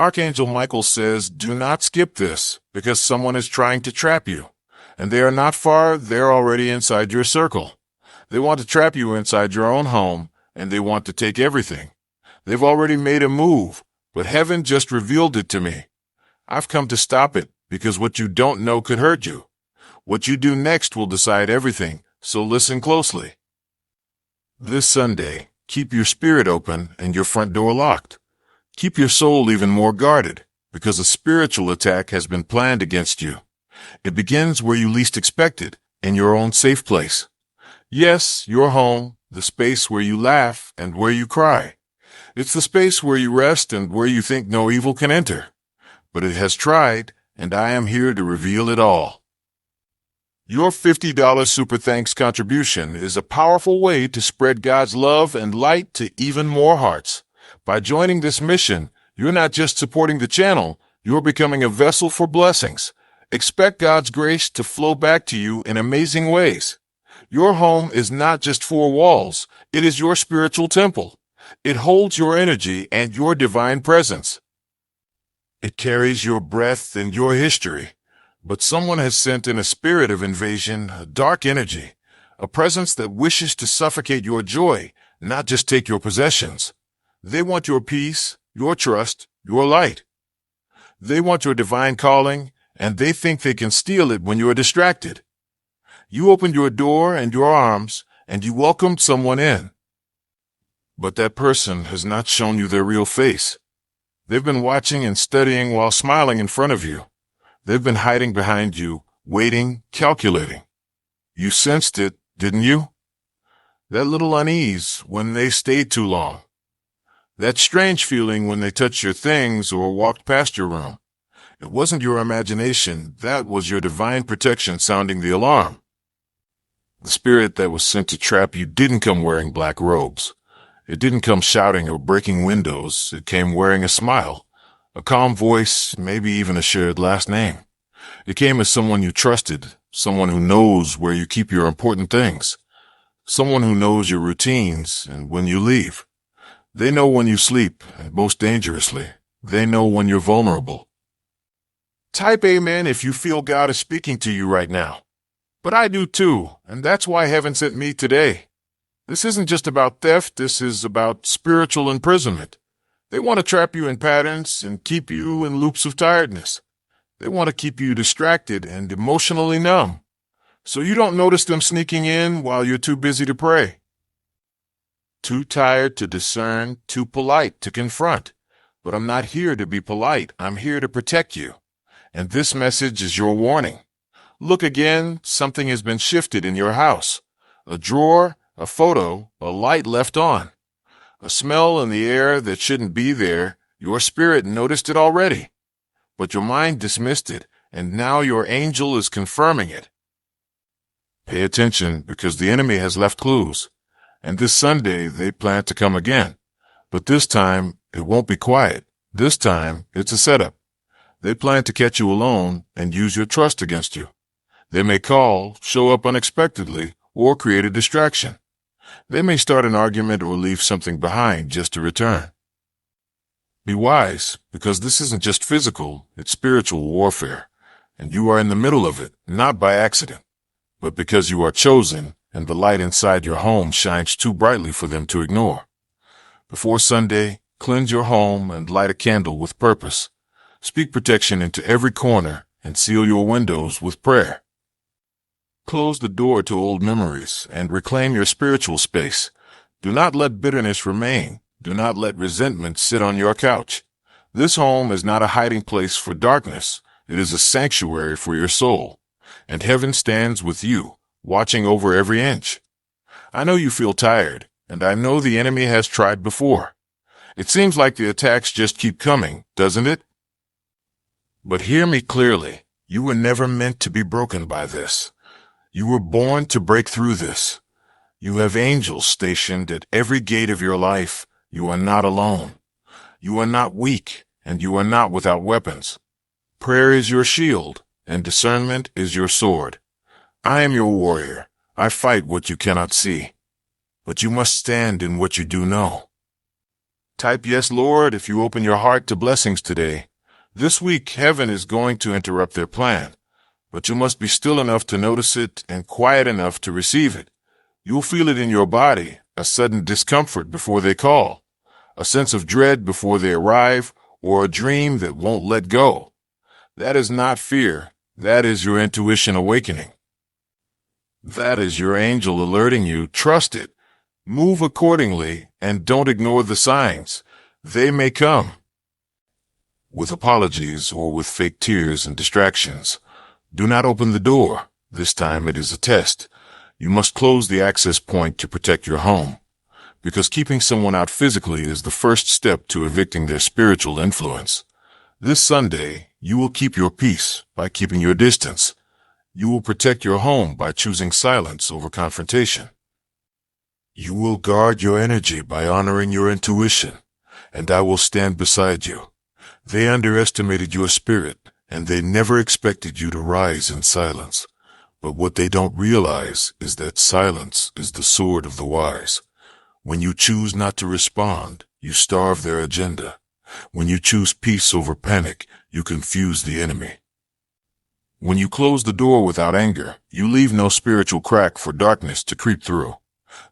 Archangel Michael says, do not skip this, because someone is trying to trap you. And they are not far, they're already inside your circle. They want to trap you inside your own home, and they want to take everything. They've already made a move, but heaven just revealed it to me. I've come to stop it, because what you don't know could hurt you. What you do next will decide everything, so listen closely. This Sunday, keep your spirit open and your front door locked. Keep your soul even more guarded, because a spiritual attack has been planned against you. It begins where you least expect it, in your own safe place. Yes, your home, the space where you laugh and where you cry. It's the space where you rest and where you think no evil can enter. But it has tried, and I am here to reveal it all. Your $50 Super Thanks contribution is a powerful way to spread God's love and light to even more hearts. By joining this mission, you're not just supporting the channel, you're becoming a vessel for blessings. Expect God's grace to flow back to you in amazing ways. Your home is not just four walls, it is your spiritual temple. It holds your energy and your divine presence. It carries your breath and your history. But someone has sent in a spirit of invasion, a dark energy, a presence that wishes to suffocate your joy, not just take your possessions. They want your peace, your trust, your light. They want your divine calling, and they think they can steal it when you are distracted. You opened your door and your arms, and you welcomed someone in. But that person has not shown you their real face. They've been watching and studying while smiling in front of you. They've been hiding behind you, waiting, calculating. You sensed it, didn't you? That little unease when they stayed too long. That strange feeling when they touched your things or walked past your room. It wasn't your imagination, that was your divine protection sounding the alarm. The spirit that was sent to trap you didn't come wearing black robes. It didn't come shouting or breaking windows. It came wearing a smile. A calm voice, maybe even a shared last name. It came as someone you trusted, someone who knows where you keep your important things, someone who knows your routines and when you leave. They know when you sleep, and most dangerously, they know when you're vulnerable. Type amen if you feel God is speaking to you right now. But I do too, and that's why heaven sent me today. This isn't just about theft, this is about spiritual imprisonment. They want to trap you in patterns and keep you in loops of tiredness. They want to keep you distracted and emotionally numb, so you don't notice them sneaking in while you're too busy to pray. Too tired to discern, too polite to confront. But I'm not here to be polite, I'm here to protect you. And this message is your warning. Look again, something has been shifted in your house. A drawer, a photo, a light left on. A smell in the air that shouldn't be there, your spirit noticed it already. But your mind dismissed it, and now your angel is confirming it. Pay attention, because the enemy has left clues. And this Sunday they plan to come again. But this time, it won't be quiet. This time, it's a setup. They plan to catch you alone and use your trust against you. They may call, show up unexpectedly, or create a distraction. They may start an argument or leave something behind just to return. Be wise, because this isn't just physical, it's spiritual warfare, and you are in the middle of it, not by accident, but because you are chosen and the light inside your home shines too brightly for them to ignore. Before Sunday, cleanse your home and light a candle with purpose. Speak protection into every corner and seal your windows with prayer. Close the door to old memories and reclaim your spiritual space. Do not let bitterness remain. Do not let resentment sit on your couch. This home is not a hiding place for darkness. It is a sanctuary for your soul. And heaven stands with you, watching over every inch. I know you feel tired, and I know the enemy has tried before. It seems like the attacks just keep coming, doesn't it? But hear me clearly. You were never meant to be broken by this. You were born to break through this. You have angels stationed at every gate of your life. You are not alone. You are not weak, and you are not without weapons. Prayer is your shield, and discernment is your sword. I am your warrior. I fight what you cannot see. But you must stand in what you do know. Type yes, Lord, if you open your heart to blessings today. This week, heaven is going to interrupt their plan, but you must be still enough to notice it and quiet enough to receive it. You'll feel it in your body, a sudden discomfort before they call, a sense of dread before they arrive, or a dream that won't let go. That is not fear. That is your intuition awakening. That is your angel alerting you. Trust it. Move accordingly, and don't ignore the signs. They may come with apologies or with fake tears and distractions. Do not open the door. This time it is a test. You must close the access point to protect your home, because keeping someone out physically is the first step to evicting their spiritual influence. This Sunday, you will keep your peace by keeping your distance. You will protect your home by choosing silence over confrontation. You will guard your energy by honoring your intuition, and I will stand beside you. They underestimated your spirit, and they never expected you to rise in silence. But what they don't realize is that silence is the sword of the wise. When you choose not to respond, you starve their agenda. When you choose peace over panic, you confuse the enemy. When you close the door without anger, you leave no spiritual crack for darkness to creep through.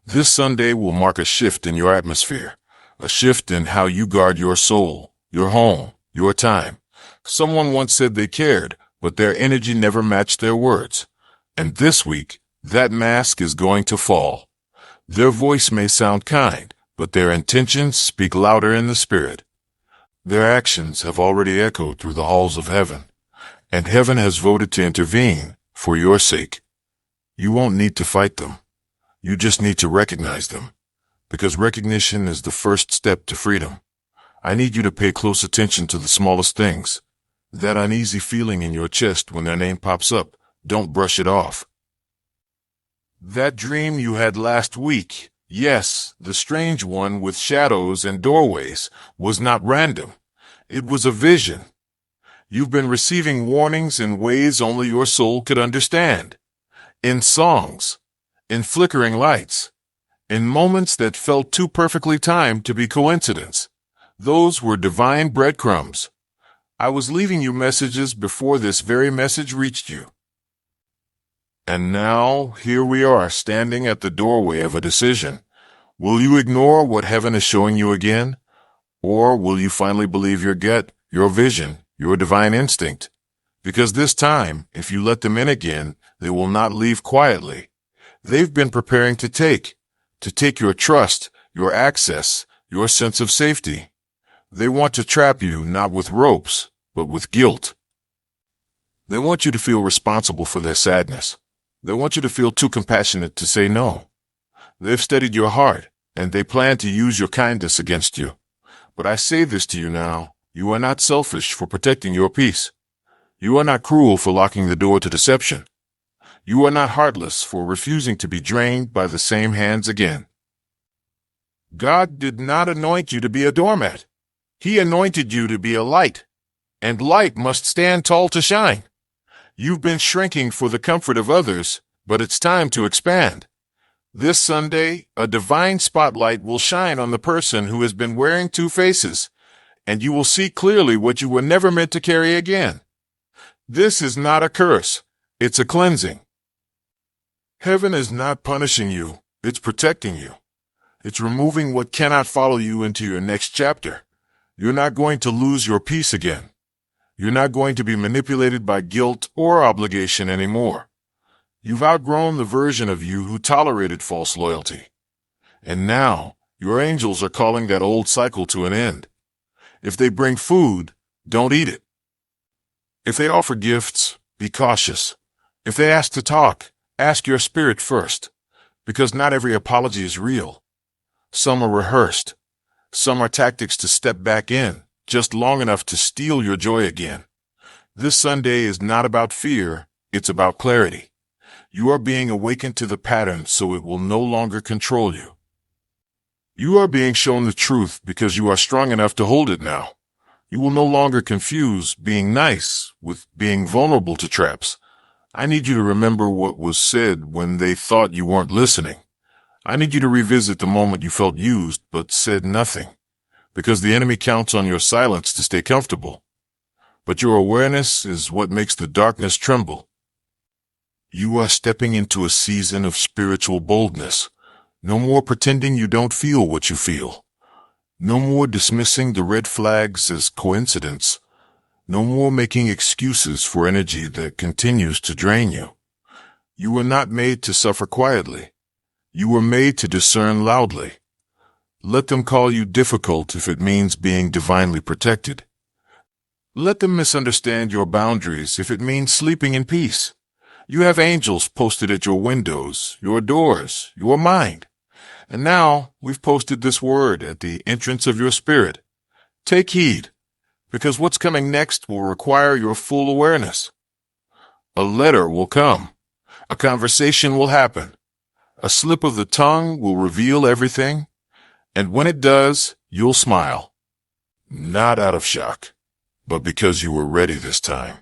This Sunday will mark a shift in your atmosphere, a shift in how you guard your soul, your home, your time. Someone once said they cared, but their energy never matched their words. And this week, that mask is going to fall. Their voice may sound kind, but their intentions speak louder in the spirit. Their actions have already echoed through the halls of heaven, and heaven has voted to intervene for your sake. You won't need to fight them. You just need to recognize them, because recognition is the first step to freedom. I need you to pay close attention to the smallest things. That uneasy feeling in your chest when their name pops up, don't brush it off. That dream you had last week, yes, the strange one with shadows and doorways, was not random. It was a vision. You've been receiving warnings in ways only your soul could understand. In songs, in flickering lights, in moments that felt too perfectly timed to be coincidence. Those were divine breadcrumbs. I was leaving you messages before this very message reached you. And now, here we are, standing at the doorway of a decision. Will you ignore what heaven is showing you again? Or will you finally believe your gut, your vision, your divine instinct? Because this time, if you let them in again, they will not leave quietly. They've been preparing to take your trust, your access, your sense of safety. They want to trap you not with ropes, but with guilt. They want you to feel responsible for their sadness. They want you to feel too compassionate to say no. They've studied your heart, and they plan to use your kindness against you. But I say this to you now, you are not selfish for protecting your peace. You are not cruel for locking the door to deception. You are not heartless for refusing to be drained by the same hands again. God did not anoint you to be a doormat. He anointed you to be a light, and light must stand tall to shine. You've been shrinking for the comfort of others, but it's time to expand. This Sunday, a divine spotlight will shine on the person who has been wearing two faces, and you will see clearly what you were never meant to carry again. This is not a curse. It's a cleansing. Heaven is not punishing you. It's protecting you. It's removing what cannot follow you into your next chapter. You're not going to lose your peace again. You're not going to be manipulated by guilt or obligation anymore. You've outgrown the version of you who tolerated false loyalty. And now, your angels are calling that old cycle to an end. If they bring food, don't eat it. If they offer gifts, be cautious. If they ask to talk, ask your spirit first, because not every apology is real. Some are rehearsed. Some are tactics to step back in, just long enough to steal your joy again. This Sunday is not about fear, it's about clarity. You are being awakened to the pattern so it will no longer control you. You are being shown the truth because you are strong enough to hold it now. You will no longer confuse being nice with being vulnerable to traps. I need you to remember what was said when they thought you weren't listening. I need you to revisit the moment you felt used but said nothing. because the enemy counts on your silence to stay comfortable. But your awareness is what makes the darkness tremble. You are stepping into a season of spiritual boldness. No more pretending you don't feel what you feel. No more dismissing the red flags as coincidence. No more making excuses for energy that continues to drain you. You were not made to suffer quietly. You were made to discern loudly. Let them call you difficult if it means being divinely protected. Let them misunderstand your boundaries if it means sleeping in peace. You have angels posted at your windows, your doors, your mind. And now we've posted this word at the entrance of your spirit. Take heed, because what's coming next will require your full awareness. A letter will come. A conversation will happen. A slip of the tongue will reveal everything. And when it does, you'll smile. Not out of shock, but because you were ready this time.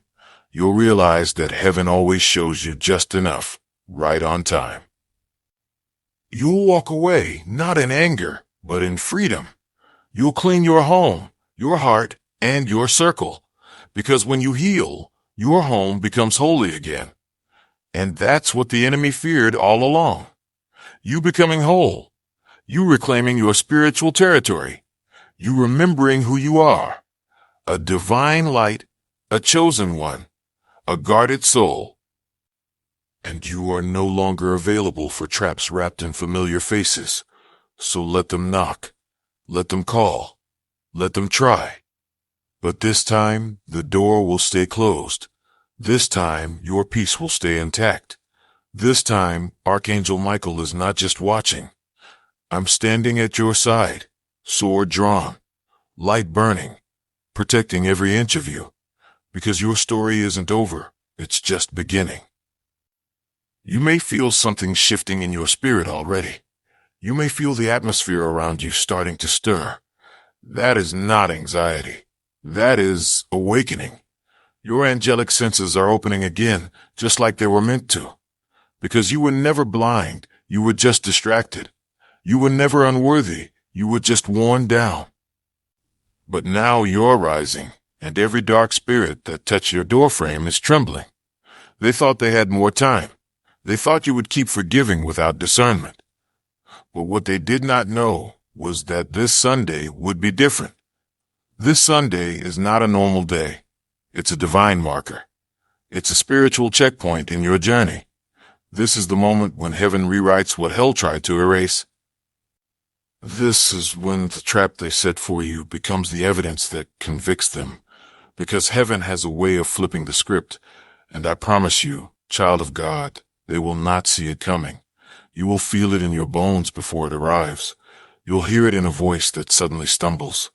You'll realize that heaven always shows you just enough, right on time. You'll walk away, not in anger, but in freedom. You'll clean your home, your heart, and your circle, because when you heal, your home becomes holy again. And that's what the enemy feared all along. You becoming whole. You reclaiming your spiritual territory. You remembering who you are. A divine light, a chosen one, a guarded soul. And you are no longer available for traps wrapped in familiar faces. So let them knock. Let them call. Let them try. But this time, the door will stay closed. This time, your peace will stay intact. This time, Archangel Michael is not just watching. I'm standing at your side, sword drawn, light burning, protecting every inch of you, because your story isn't over, it's just beginning. You may feel something shifting in your spirit already. You may feel the atmosphere around you starting to stir. That is not anxiety. That is awakening. Your angelic senses are opening again, just like they were meant to. Because you were never blind, you were just distracted. You were never unworthy, you were just worn down. But now you're rising, and every dark spirit that touched your doorframe is trembling. They thought they had more time. They thought you would keep forgiving without discernment. But what they did not know was that this Sunday would be different. This Sunday is not a normal day. It's a divine marker. It's a spiritual checkpoint in your journey. This is the moment when heaven rewrites what hell tried to erase. This is when the trap they set for you becomes the evidence that convicts them, because heaven has a way of flipping the script, and I promise you, child of God, they will not see it coming. You will feel it in your bones before it arrives. You'll hear it in a voice that suddenly stumbles.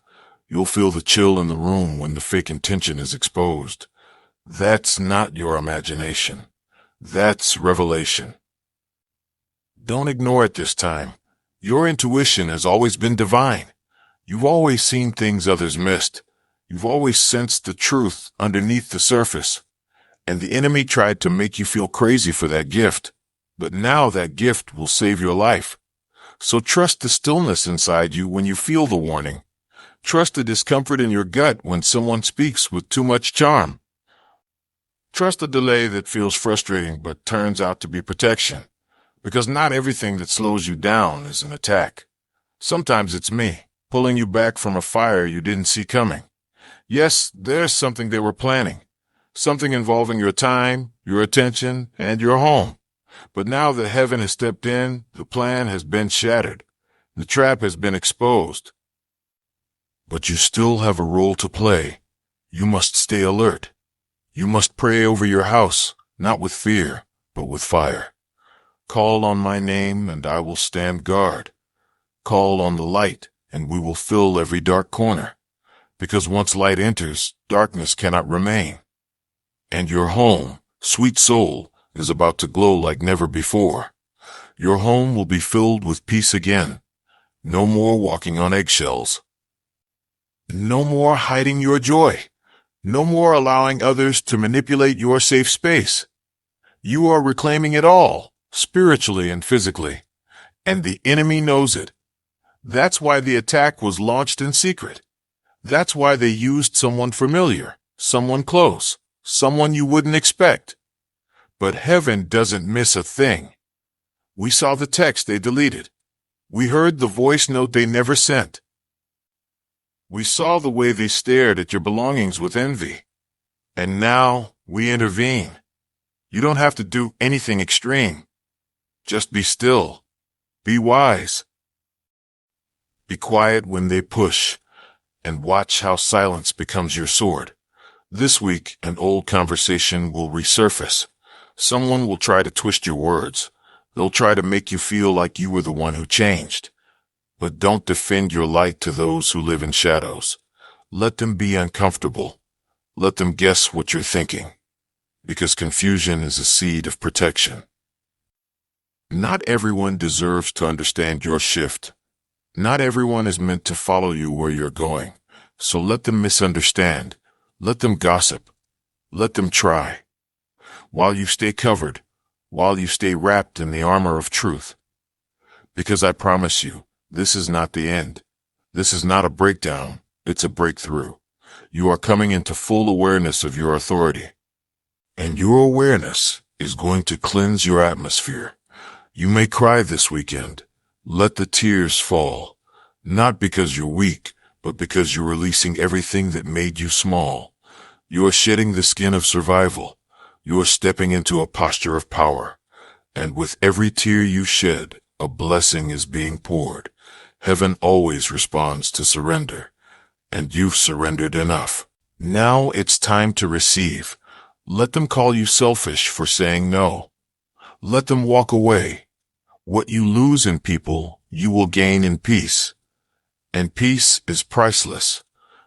You'll feel the chill in the room when the fake intention is exposed. That's not your imagination. That's revelation. Don't ignore it this time. Your intuition has always been divine. You've always seen things others missed. You've always sensed the truth underneath the surface. And the enemy tried to make you feel crazy for that gift. But now that gift will save your life. So trust the stillness inside you when you feel the warning. Trust the discomfort in your gut when someone speaks with too much charm. Trust the delay that feels frustrating but turns out to be protection. Because not everything that slows you down is an attack. Sometimes it's me, pulling you back from a fire you didn't see coming. Yes, there's something they were planning. Something involving your time, your attention, and your home. But now that heaven has stepped in, the plan has been shattered. The trap has been exposed. But you still have a role to play. You must stay alert. You must pray over your house, not with fear, but with fire. Call on my name, and I will stand guard. Call on the light, and we will fill every dark corner. Because once light enters, darkness cannot remain. And your home, sweet soul, is about to glow like never before. Your home will be filled with peace again. No more walking on eggshells. No more hiding your joy. No more allowing others to manipulate your safe space. You are reclaiming it all, spiritually and physically. And the enemy knows it. That's why the attack was launched in secret. That's why they used someone familiar, someone close, someone you wouldn't expect. But heaven doesn't miss a thing. We saw the text they deleted. We heard the voice note they never sent. We saw the way they stared at your belongings with envy. And now we intervene. You don't have to do anything extreme. Just be still. Be wise. Be quiet when they push, and watch how silence becomes your sword. This week, an old conversation will resurface. Someone will try to twist your words. They'll try to make you feel like you were the one who changed. But don't defend your light to those who live in shadows. Let them be uncomfortable. Let them guess what you're thinking. Because confusion is a seed of protection. Not everyone deserves to understand your shift. Not everyone is meant to follow you where you're going. So let them misunderstand. Let them gossip. Let them try. While you stay covered, while you stay wrapped in the armor of truth. Because I promise you, this is not the end. This is not a breakdown. It's a breakthrough. You are coming into full awareness of your authority. And your awareness is going to cleanse your atmosphere. You may cry this weekend. Let the tears fall. Not because you're weak, but because you're releasing everything that made you small. You are shedding the skin of survival. You are stepping into a posture of power. And with every tear you shed, a blessing is being poured. Heaven always responds to surrender. And you've surrendered enough. Now it's time to receive. Let them call you selfish for saying no. Let them walk away. What you lose in people, you will gain in peace. And peace is priceless.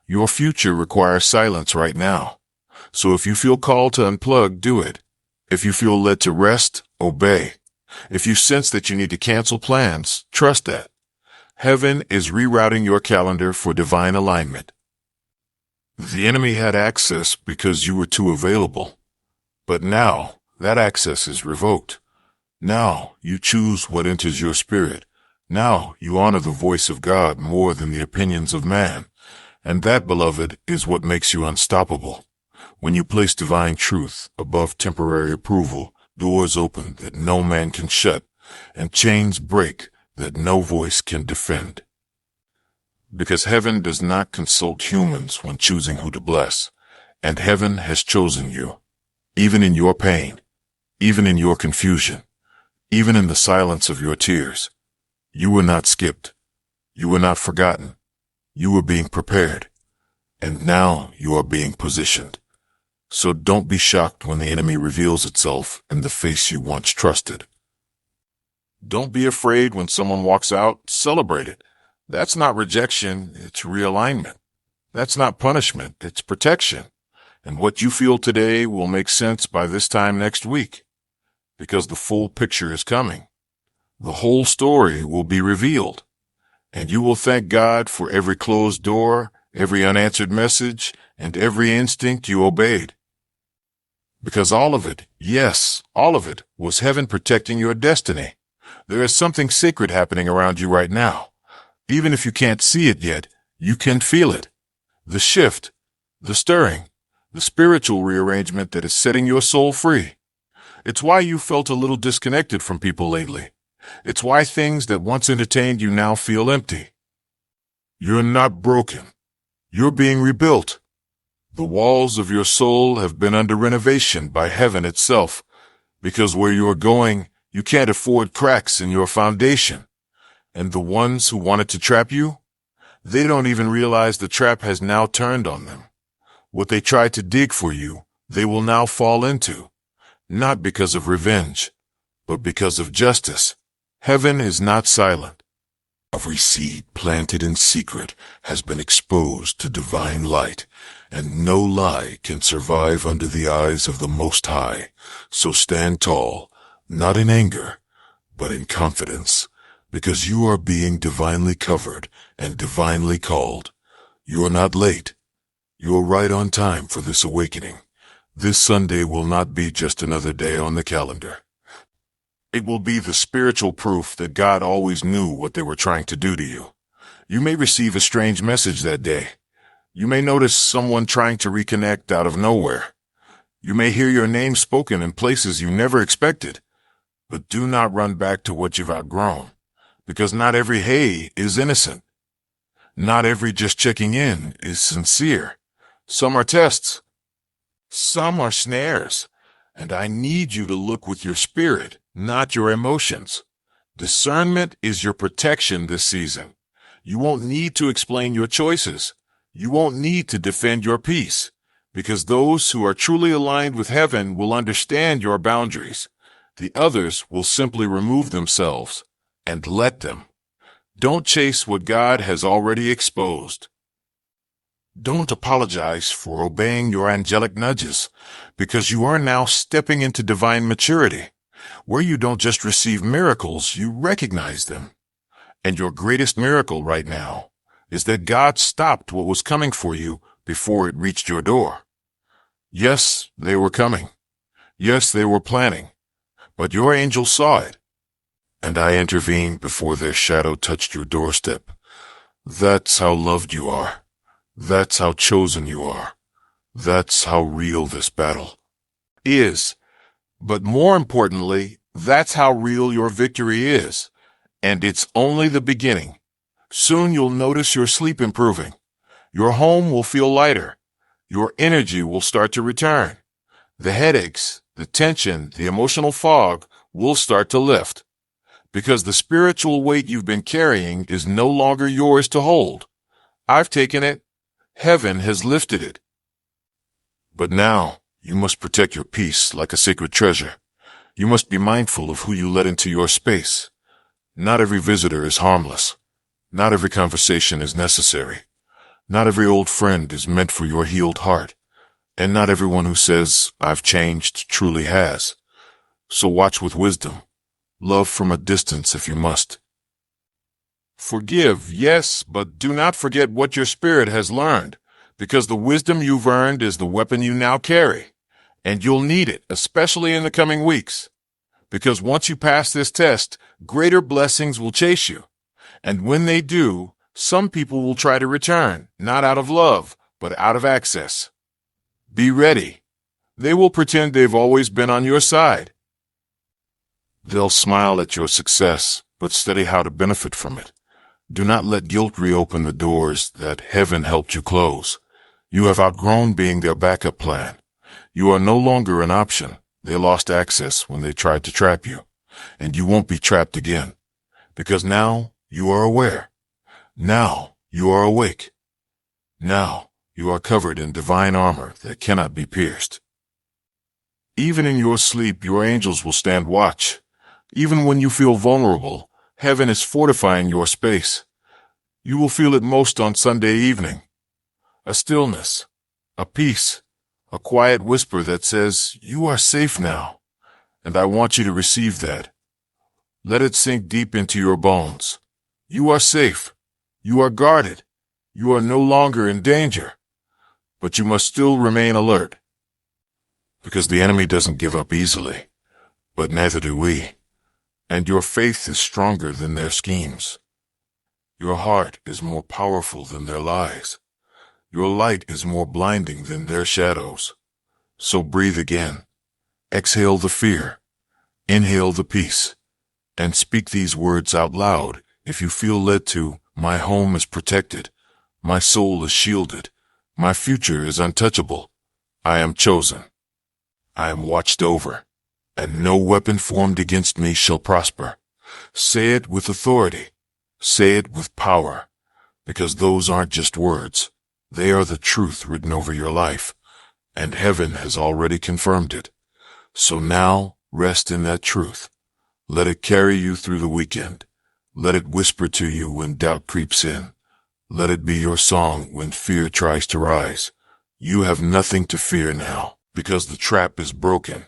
Your future requires silence right now. So if you feel called to unplug, do it. If you feel led to rest, obey. If you sense that you need to cancel plans, trust that. Heaven is rerouting your calendar for divine alignment. The enemy had access because you were too available. But now, that access is revoked. Now, you choose what enters your spirit. Now, you honor the voice of God more than the opinions of man. And that, beloved, is what makes you unstoppable. When you place divine truth above temporary approval, doors open that no man can shut, and chains break that no voice can defend. Because heaven does not consult humans when choosing who to bless, and heaven has chosen you. Even in your pain, even in your confusion, even in the silence of your tears, you were not skipped. You were not forgotten. You were being prepared. And now you are being positioned. So don't be shocked when the enemy reveals itself in the face you once trusted. Don't be afraid when someone walks out. Celebrate it. That's not rejection, it's realignment. That's not punishment, it's protection. And what you feel today will make sense by this time next week. Because the full picture is coming. The whole story will be revealed. And you will thank God for every closed door, every unanswered message, and every instinct you obeyed. Because all of it, yes, all of it, was heaven protecting your destiny. There is something sacred happening around you right now. Even if you can't see it yet, you can feel it. The shift, the stirring, the spiritual rearrangement that is setting your soul free. It's why you felt a little disconnected from people lately. It's why things that once entertained you now feel empty. You're not broken. You're being rebuilt. The walls of your soul have been under renovation by heaven itself, because where you're going, you can't afford cracks in your foundation. And the ones who wanted to trap you, they don't even realize the trap has now turned on them. What they tried to dig for you, they will now fall into. Not because of revenge, but because of justice. Heaven is not silent. Every seed planted in secret has been exposed to divine light, and no lie can survive under the eyes of the Most High. So stand tall, not in anger, but in confidence, because you are being divinely covered and divinely called. You are not late. You are right on time for this awakening. This Sunday will not be just another day on the calendar. It will be the spiritual proof that God always knew what they were trying to do to you. You may receive a strange message that day. You may notice someone trying to reconnect out of nowhere. You may hear your name spoken in places you never expected. But do not run back to what you've outgrown, because not every hey is innocent. Not every just checking in is sincere. Some are tests. Some are snares. And I need you to look with your spirit, not your emotions. Discernment is your protection this season. You won't need to explain your choices. You won't need to defend your peace, because those who are truly aligned with heaven will understand your boundaries. The others will simply remove themselves and let them. Don't chase what God has already exposed. Don't apologize for obeying your angelic nudges, because you are now stepping into divine maturity, where you don't just receive miracles, you recognize them. And your greatest miracle right now is that God stopped what was coming for you before it reached your door. Yes, they were coming. Yes, they were planning. But your angel saw it, and I intervened before their shadow touched your doorstep. That's how loved you are. That's how chosen you are. That's how real this battle is. But more importantly, that's how real your victory is. And it's only the beginning. Soon you'll notice your sleep improving. Your home will feel lighter. Your energy will start to return. The headaches, the tension, the emotional fog will start to lift, because the spiritual weight you've been carrying is no longer yours to hold. I've taken it. Heaven has lifted it. But now you must protect your peace like a sacred treasure. You must be mindful of who you let into your space. Not every visitor is harmless. Not every conversation is necessary. Not every old friend is meant for your healed heart. And not everyone who says, I've changed, truly has. So watch with wisdom. Love from a distance if you must. Forgive, yes, but do not forget what your spirit has learned, because the wisdom you've earned is the weapon you now carry. And you'll need it, especially in the coming weeks. Because once you pass this test, greater blessings will chase you. And when they do, some people will try to return, not out of love, but out of access. Be ready. They will pretend they've always been on your side. They'll smile at your success, but study how to benefit from it. Do not let guilt reopen the doors that heaven helped you close. You have outgrown being their backup plan. You are no longer an option. They lost access when they tried to trap you, and you won't be trapped again, because now you are aware. Now you are awake. Now you are covered in divine armor that cannot be pierced. Even in your sleep, your angels will stand watch. Even when you feel vulnerable, heaven is fortifying your space. You will feel it most on Sunday evening. A stillness, a peace, a quiet whisper that says, you are safe now, and I want you to receive that. Let it sink deep into your bones. You are safe. You are guarded. You are no longer in danger. But you must still remain alert, because the enemy doesn't give up easily, but neither do we. And your faith is stronger than their schemes. Your heart is more powerful than their lies. Your light is more blinding than their shadows. So breathe again. Exhale the fear. Inhale the peace. And speak these words out loud if you feel led to. My home is protected. My soul is shielded. My future is untouchable. I am chosen. I am watched over, and no weapon formed against me shall prosper. Say it with authority. Say it with power, because those aren't just words. They are the truth written over your life, and heaven has already confirmed it. So now, rest in that truth. Let it carry you through the weekend. Let it whisper to you when doubt creeps in. Let it be your song when fear tries to rise. You have nothing to fear now, because the trap is broken.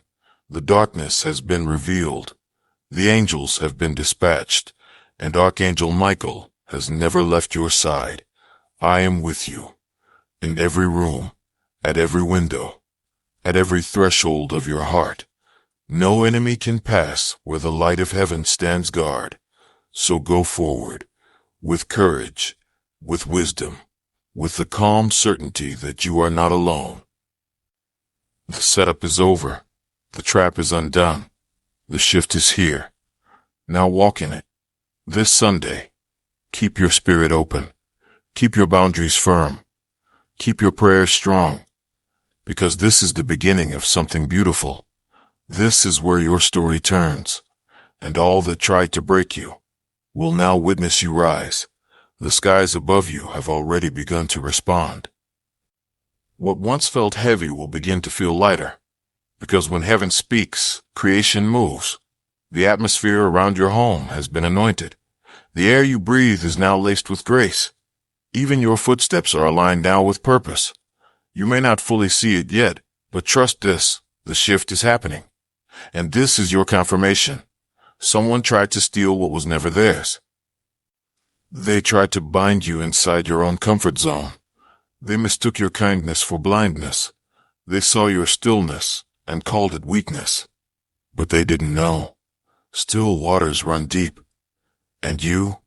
The darkness has been revealed. The angels have been dispatched, and Archangel Michael has never left your side. I am with you, in every room, at every window, at every threshold of your heart. No enemy can pass where the light of heaven stands guard. So go forward, with courage, with wisdom, with the calm certainty that you are not alone. The setup is over. The trap is undone. The shift is here. Now walk in it. This Sunday, keep your spirit open. Keep your boundaries firm. Keep your prayers strong. Because this is the beginning of something beautiful. This is where your story turns. And all that tried to break you will now witness you rise. The skies above you have already begun to respond. What once felt heavy will begin to feel lighter. Because when heaven speaks, creation moves. The atmosphere around your home has been anointed. The air you breathe is now laced with grace. Even your footsteps are aligned now with purpose. You may not fully see it yet, but trust this, the shift is happening. And this is your confirmation. Someone tried to steal what was never theirs. They tried to bind you inside your own comfort zone. They mistook your kindness for blindness. They saw your stillness and called it weakness. But they didn't know. Still waters run deep. And you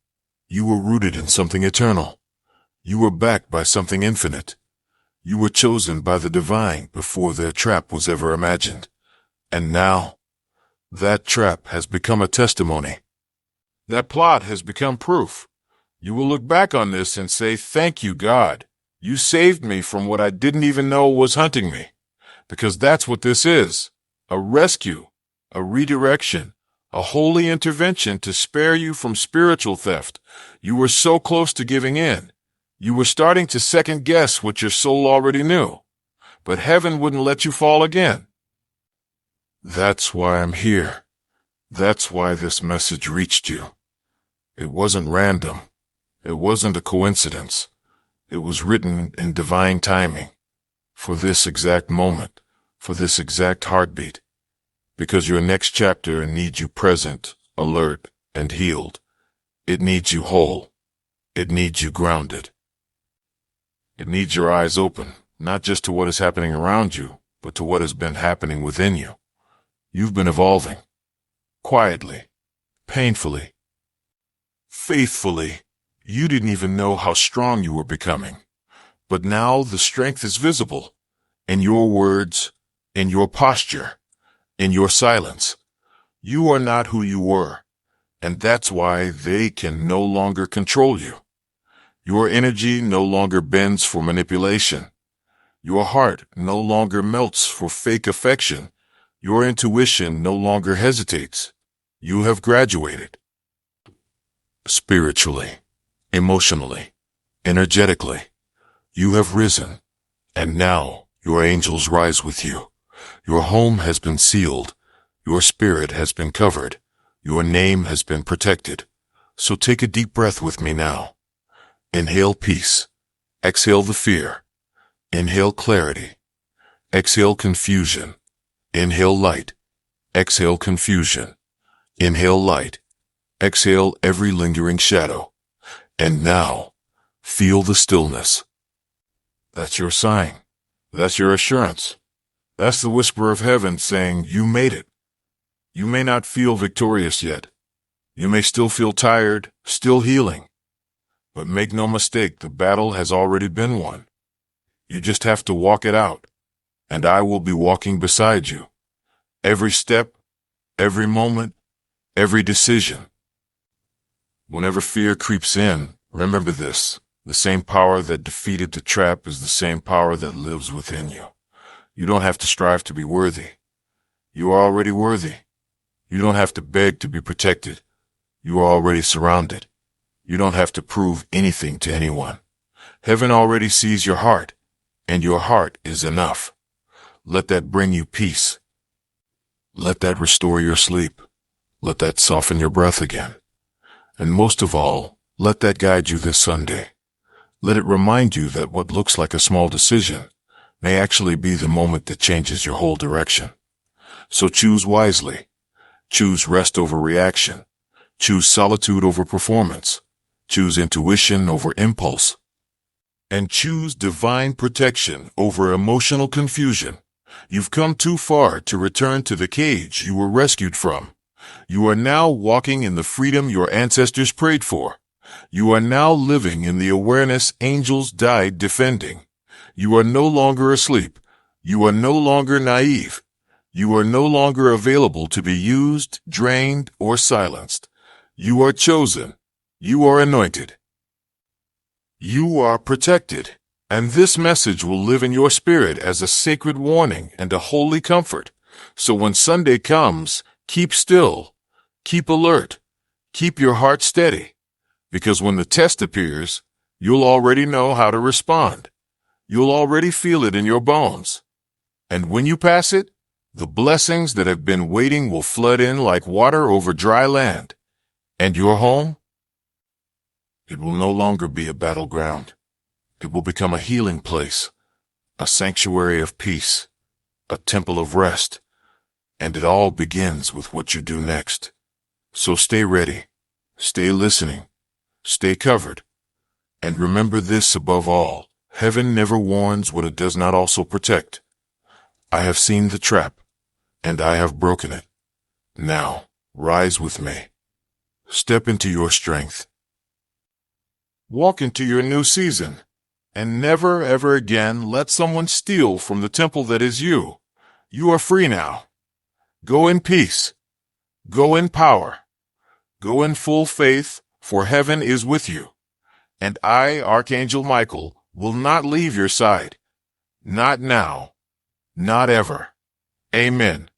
were rooted in something eternal. You were backed by something infinite. You were chosen by the divine before their trap was ever imagined. And now, that trap has become a testimony. That plot has become proof. You will look back on this and say, "Thank you, God. You saved me from what I didn't even know was hunting me." Because that's what this is. A rescue, a redirection, a holy intervention to spare you from spiritual theft. You were so close to giving in. You were starting to second guess what your soul already knew. But heaven wouldn't let you fall again. That's why I'm here. That's why this message reached you. It wasn't random. It wasn't a coincidence. It was written in divine timing. For this exact moment. For this exact heartbeat. Because your next chapter needs you present, alert, and healed. It needs you whole. It needs you grounded. It needs your eyes open, not just to what is happening around you, but to what has been happening within you. You've been evolving. Quietly. Painfully. Faithfully. You didn't even know how strong you were becoming. But now the strength is visible. In your words, in your posture, in your silence. You are not who you were, and that's why they can no longer control you. Your energy no longer bends for manipulation. Your heart no longer melts for fake affection. Your intuition no longer hesitates. You have graduated. Spiritually, emotionally, energetically, you have risen, and now your angels rise with you. Your home has been sealed. Your spirit has been covered. Your name has been protected. So take a deep breath with me now. Inhale peace. Exhale the fear. Inhale clarity. Exhale confusion. Inhale light. Exhale confusion. Inhale light. Exhale every lingering shadow. And now, feel the stillness. That's your sign. That's your assurance. That's the whisper of heaven saying, you made it. You may not feel victorious yet. You may still feel tired, still healing. But make no mistake, the battle has already been won. You just have to walk it out, and I will be walking beside you. Every step, every moment, every decision. Whenever fear creeps in, remember this. The same power that defeated the trap is the same power that lives within you. You don't have to strive to be worthy. You are already worthy. You don't have to beg to be protected. You are already surrounded. You don't have to prove anything to anyone. Heaven already sees your heart, and your heart is enough. Let that bring you peace. Let that restore your sleep. Let that soften your breath again. And most of all, let that guide you this Sunday. Let it remind you that what looks like a small decision may actually be the moment that changes your whole direction. So choose wisely. Choose rest over reaction. Choose solitude over performance. Choose intuition over impulse. And choose divine protection over emotional confusion. You've come too far to return to the cage you were rescued from. You are now walking in the freedom your ancestors prayed for. You are now living in the awareness angels died defending. You are no longer asleep. You are no longer naive. You are no longer available to be used, drained, or silenced. You are chosen. You are anointed. You are protected. And this message will live in your spirit as a sacred warning and a holy comfort. So when Sunday comes, keep still, keep alert, keep your heart steady. Because when the test appears, you'll already know how to respond. You'll already feel it in your bones. And when you pass it, the blessings that have been waiting will flood in like water over dry land. And your home? It will no longer be a battleground. It will become a healing place, a sanctuary of peace, a temple of rest. And it all begins with what you do next. So stay ready, stay listening, stay covered. And remember this above all, heaven never warns what it does not also protect. I have seen the trap, and I have broken it. Now, rise with me. Step into your strength. Walk into your new season, and never ever again let someone steal from the temple that is you. You are free now. Go in peace. Go in power. Go in full faith, for heaven is with you. And I, Archangel Michael, will not leave your side. Not now. Not ever. Amen.